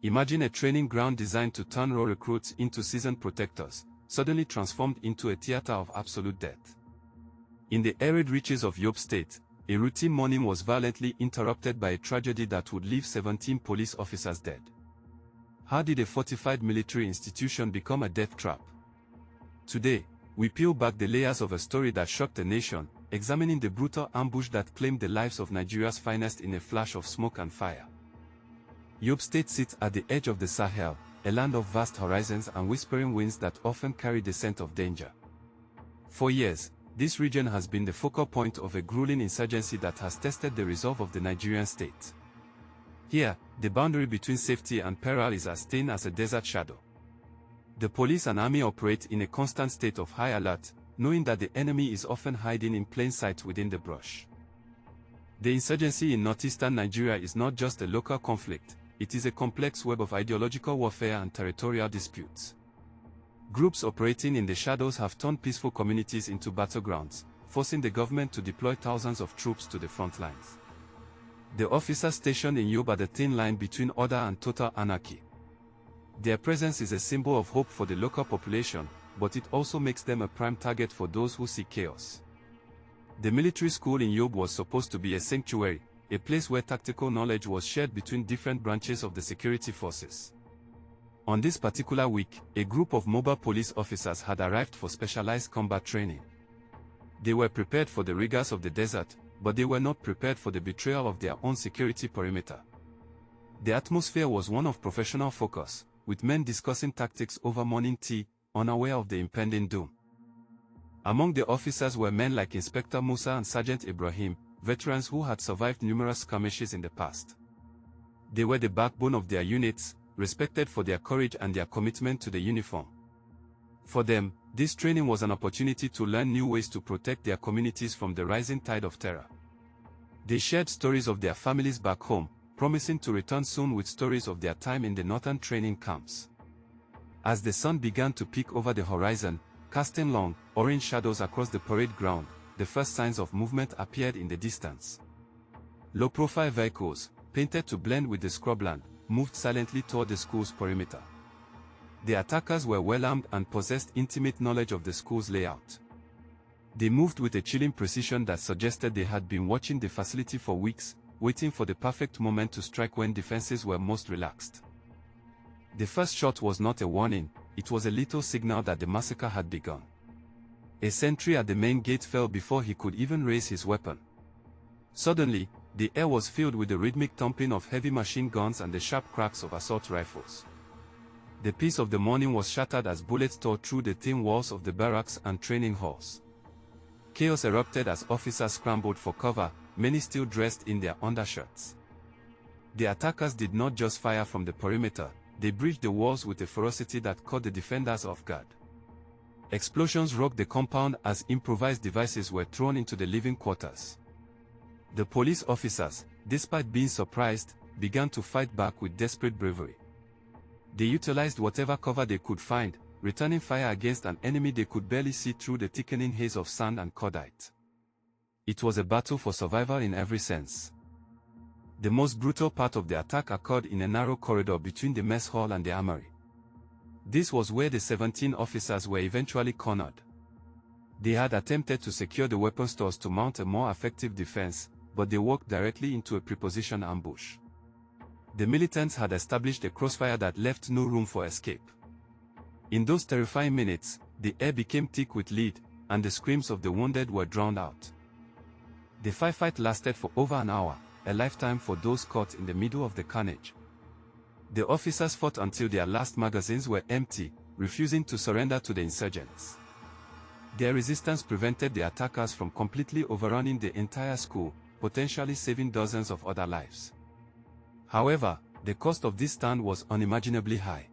Imagine a training ground designed to turn raw recruits into seasoned protectors, suddenly transformed into a theater of absolute death. In the arid reaches of Yobe State, a routine morning was violently interrupted by a tragedy that would leave 17 police officers dead. How did a fortified military institution become a death trap? Today, we peel back the layers of a story that shocked the nation, examining the brutal ambush that claimed the lives of Nigeria's finest in a flash of smoke and fire. Yobe State sits at the edge of the Sahel, a land of vast horizons and whispering winds that often carry the scent of danger. For years, this region has been the focal point of a grueling insurgency that has tested the resolve of the Nigerian state. Here, the boundary between safety and peril is as thin as a desert shadow. The police and army operate in a constant state of high alert, knowing that the enemy is often hiding in plain sight within the brush. The insurgency in northeastern Nigeria is not just a local conflict, it is a complex web of ideological warfare and territorial disputes. Groups operating in the shadows have turned peaceful communities into battlegrounds, forcing the government to deploy thousands of troops to the front lines. The officers stationed in Yobe are the thin line between order and total anarchy. Their presence is a symbol of hope for the local population, but it also makes them a prime target for those who seek chaos. The military school in Yobe was supposed to be a sanctuary, a place where tactical knowledge was shared between different branches of the security forces. On this particular week, a group of mobile police officers had arrived for specialized combat training. They were prepared for the rigors of the desert, but they were not prepared for the betrayal of their own security perimeter. The atmosphere was one of professional focus, with men discussing tactics over morning tea, unaware of the impending doom. Among the officers were men like Inspector Musa and Sergeant Ibrahim, veterans who had survived numerous skirmishes in the past. They were the backbone of their units, respected for their courage and their commitment to the uniform. For them, this training was an opportunity to learn new ways to protect their communities from the rising tide of terror. They shared stories of their families back home, promising to return soon with stories of their time in the northern training camps. As the sun began to peek over the horizon, casting long, orange shadows across the parade ground, the first signs of movement appeared in the distance. Low-profile vehicles, painted to blend with the scrubland, moved silently toward the school's perimeter. The attackers were well-armed and possessed intimate knowledge of the school's layout. They moved with a chilling precision that suggested they had been watching the facility for weeks, waiting for the perfect moment to strike when defenses were most relaxed. The first shot was not a warning, it was a little signal that the massacre had begun. A sentry at the main gate fell before he could even raise his weapon. Suddenly, the air was filled with the rhythmic thumping of heavy machine guns and the sharp cracks of assault rifles. The peace of the morning was shattered as bullets tore through the thin walls of the barracks and training halls. Chaos erupted as officers scrambled for cover, many still dressed in their undershirts. The attackers did not just fire from the perimeter, they breached the walls with a ferocity that caught the defenders off guard. Explosions rocked the compound as improvised devices were thrown into the living quarters. The police officers, despite being surprised, began to fight back with desperate bravery. They utilized whatever cover they could find, returning fire against an enemy they could barely see through the thickening haze of sand and cordite. It was a battle for survival in every sense. The most brutal part of the attack occurred in a narrow corridor between the mess hall and the armory. This was where the 17 officers were eventually cornered. They had attempted to secure the weapon stores to mount a more effective defense, but they walked directly into a prepositioned ambush. The militants had established a crossfire that left no room for escape. In those terrifying minutes, the air became thick with lead, and the screams of the wounded were drowned out. The firefight lasted for over an hour, a lifetime for those caught in the middle of the carnage. The officers fought until their last magazines were empty, refusing to surrender to the insurgents. Their resistance prevented the attackers from completely overrunning the entire school, potentially saving dozens of other lives. However, the cost of this stand was unimaginably high.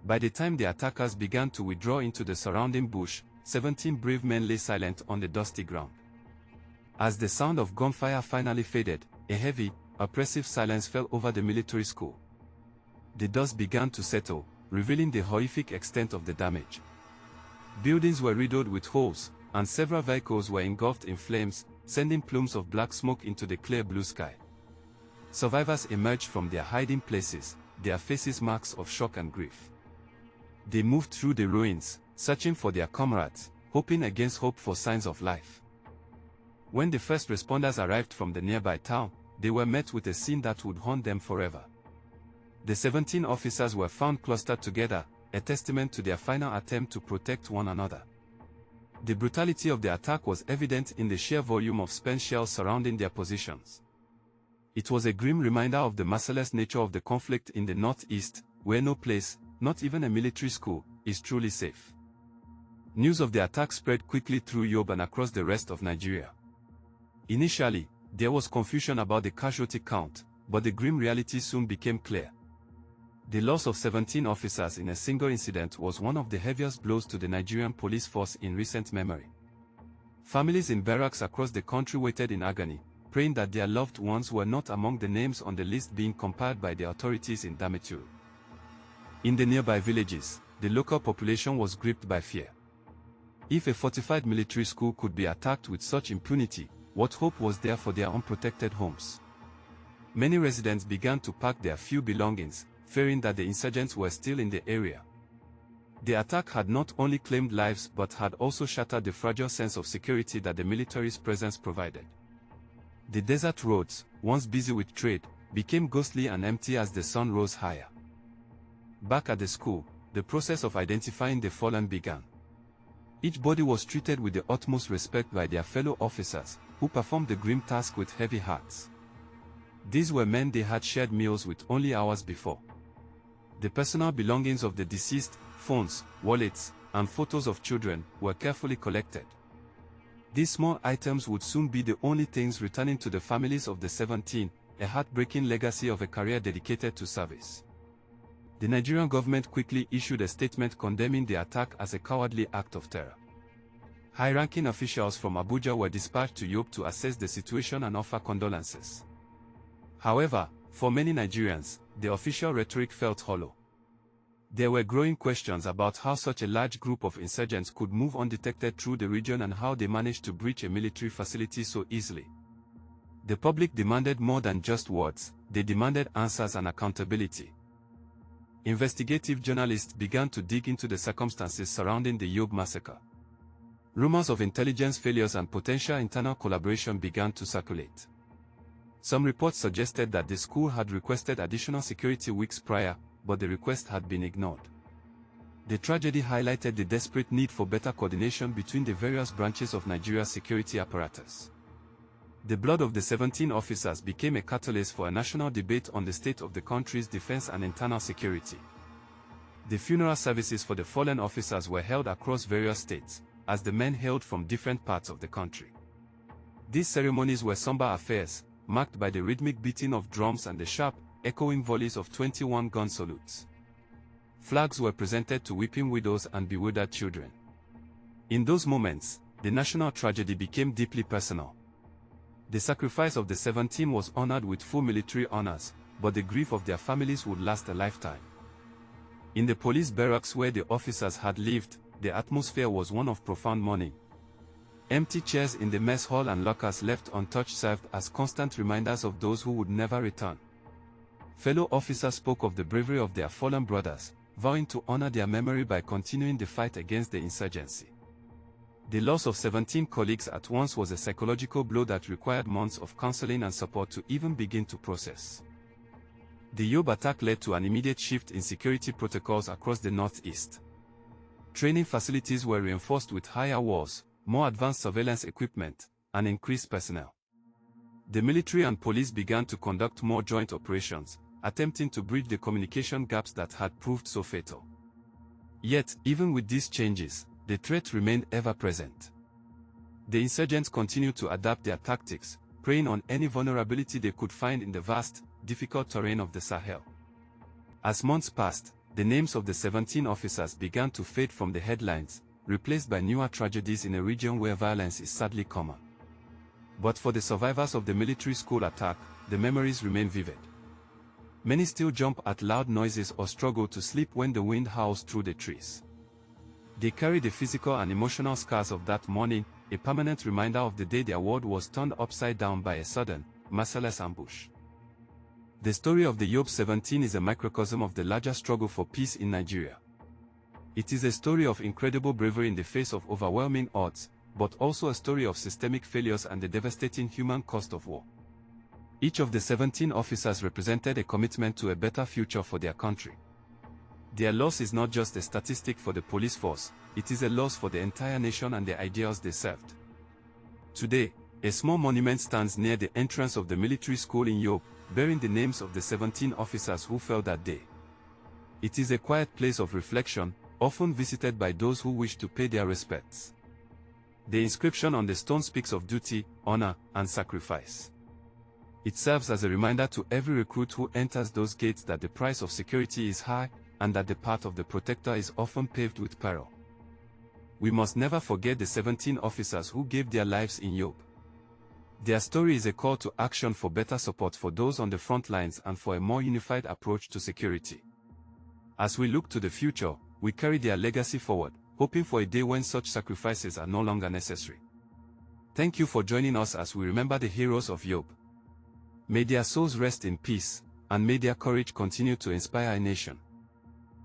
By the time the attackers began to withdraw into the surrounding bush, 17 brave men lay silent on the dusty ground. As the sound of gunfire finally faded, a heavy, oppressive silence fell over the military school. The dust began to settle, revealing the horrific extent of the damage. Buildings were riddled with holes, and several vehicles were engulfed in flames, sending plumes of black smoke into the clear blue sky. Survivors emerged from their hiding places, their faces marks of shock and grief. They moved through the ruins, searching for their comrades, hoping against hope for signs of life. When the first responders arrived from the nearby town, they were met with a scene that would haunt them forever. The 17 officers were found clustered together, a testament to their final attempt to protect one another. The brutality of the attack was evident in the sheer volume of spent shells surrounding their positions. It was a grim reminder of the merciless nature of the conflict in the Northeast, where no place, not even a military school, is truly safe. News of the attack spread quickly through Yobe and across the rest of Nigeria. Initially, there was confusion about the casualty count, but the grim reality soon became clear. The loss of 17 officers in a single incident was one of the heaviest blows to the Nigerian Police Force in recent memory. Families in barracks across the country waited in agony, praying that their loved ones were not among the names on the list being compiled by the authorities in Damaturu. In the nearby villages, the local population was gripped by fear. If a fortified military school could be attacked with such impunity, what hope was there for their unprotected homes? Many residents began to pack their few belongings, fearing that the insurgents were still in the area. The attack had not only claimed lives but had also shattered the fragile sense of security that the military's presence provided. The desert roads, once busy with trade, became ghostly and empty as the sun rose higher. Back at the school, the process of identifying the fallen began. Each body was treated with the utmost respect by their fellow officers, who performed the grim task with heavy hearts. These were men they had shared meals with only hours before. The personal belongings of the deceased, phones, wallets, and photos of children, were carefully collected. These small items would soon be the only things returning to the families of the 17, a heartbreaking legacy of a career dedicated to service. The Nigerian government quickly issued a statement condemning the attack as a cowardly act of terror. High-ranking officials from Abuja were dispatched to Yobe to assess the situation and offer condolences. However, for many Nigerians, the official rhetoric felt hollow. There were growing questions about how such a large group of insurgents could move undetected through the region and how they managed to breach a military facility so easily. The public demanded more than just words, they demanded answers and accountability. Investigative journalists began to dig into the circumstances surrounding the Yobe massacre. Rumors of intelligence failures and potential internal collaboration began to circulate. Some reports suggested that the school had requested additional security weeks prior, but the request had been ignored. The tragedy highlighted the desperate need for better coordination between the various branches of Nigeria's security apparatus. The blood of the 17 officers became a catalyst for a national debate on the state of the country's defense and internal security. The funeral services for the fallen officers were held across various states, as the men hailed from different parts of the country. These ceremonies were somber affairs, marked by the rhythmic beating of drums and the sharp, echoing volleys of 21-gun salutes. Flags were presented to weeping widows and bewildered children. In those moments, the national tragedy became deeply personal. The sacrifice of the 17 was honored with full military honors, but the grief of their families would last a lifetime. In the police barracks where the officers had lived, the atmosphere was one of profound mourning. Empty chairs in the mess hall and lockers left untouched served as constant reminders of those who would never return. Fellow officers spoke of the bravery of their fallen brothers, vowing to honor their memory by continuing the fight against the insurgency. The loss of 17 colleagues at once was a psychological blow that required months of counseling and support to even begin to process. The Yobe attack led to an immediate shift in security protocols across the Northeast. Training facilities were reinforced with higher walls, more advanced surveillance equipment, and increased personnel. The military and police began to conduct more joint operations, attempting to bridge the communication gaps that had proved so fatal. Yet, even with these changes, the threat remained ever present. The insurgents continued to adapt their tactics, preying on any vulnerability they could find in the vast, difficult terrain of the Sahel. As months passed, the names of the 17 officers began to fade from the headlines, replaced by newer tragedies in a region where violence is sadly common. But for the survivors of the military school attack, the memories remain vivid. Many still jump at loud noises or struggle to sleep when the wind howls through the trees. They carry the physical and emotional scars of that morning, a permanent reminder of the day their world was turned upside down by a sudden, merciless ambush. The story of the Yobe 17 is a microcosm of the larger struggle for peace in Nigeria. It is a story of incredible bravery in the face of overwhelming odds, but also a story of systemic failures and the devastating human cost of war. Each of the 17 officers represented a commitment to a better future for their country. Their loss is not just a statistic for the police force, it is a loss for the entire nation and the ideals they served. Today, a small monument stands near the entrance of the military school in Yobe, bearing the names of the 17 officers who fell that day. It is a quiet place of reflection, often visited by those who wish to pay their respects. The inscription on the stone speaks of duty, honor, and sacrifice. It serves as a reminder to every recruit who enters those gates that the price of security is high, and that the path of the protector is often paved with peril. We must never forget the 17 officers who gave their lives in Yobe. Their story is a call to action for better support for those on the front lines and for a more unified approach to security. As we look to the future, we carry their legacy forward, hoping for a day when such sacrifices are no longer necessary. Thank you for joining us as we remember the heroes of Yobe. May their souls rest in peace, and may their courage continue to inspire our nation.